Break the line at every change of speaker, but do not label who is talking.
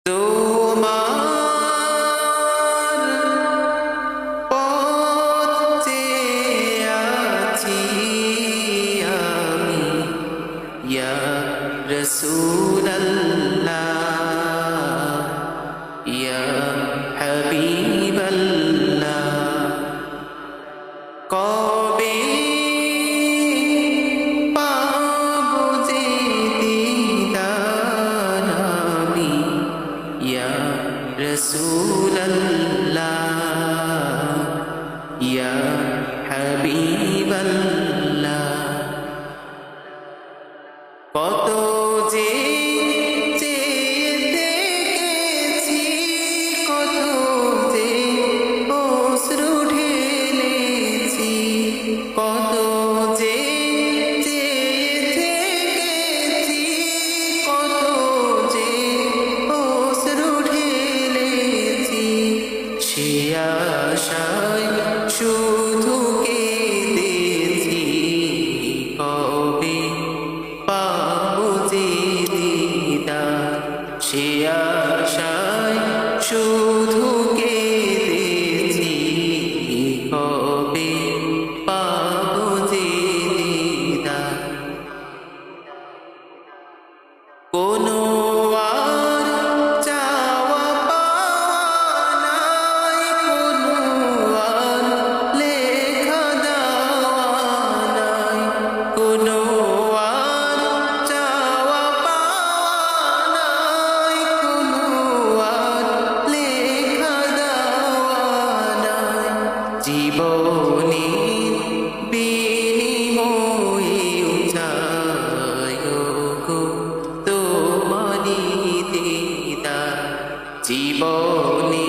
তোমার পথ চেয়ে আছি আমি, ইয়া রাসূলাল্লাহ, ইয়া হাবিবাল্লাহ। কবে পাবো যে দিদার আমি, ইয়া রাসূলাল্লাহ, ইয়া হাবিবাল্লাহ। কত যে চেয়ে দেখেছি, কত যে অশ্রু ঢেলেছি, কত যে চেয়ে দেখেছি, কত যে অশ্রু ঢেলেছি। সে আশায় শুধু কেঁদেছি, কবে পাবো যে দিদার। সে আশায় শুধু কেঁদেছি, কবে পাবো যে দিদার। কোনো আর চাওয়া পাওয়া নাই, কোনো আর লেখা দেওয়া নাই, কোনো আর চাওয়া পাওয়া নাই, কোনো আর লেখা দেওয়া নাই। জীবনের বিনিময়ে উঠায় গো তোমারি দিদার, জীবনে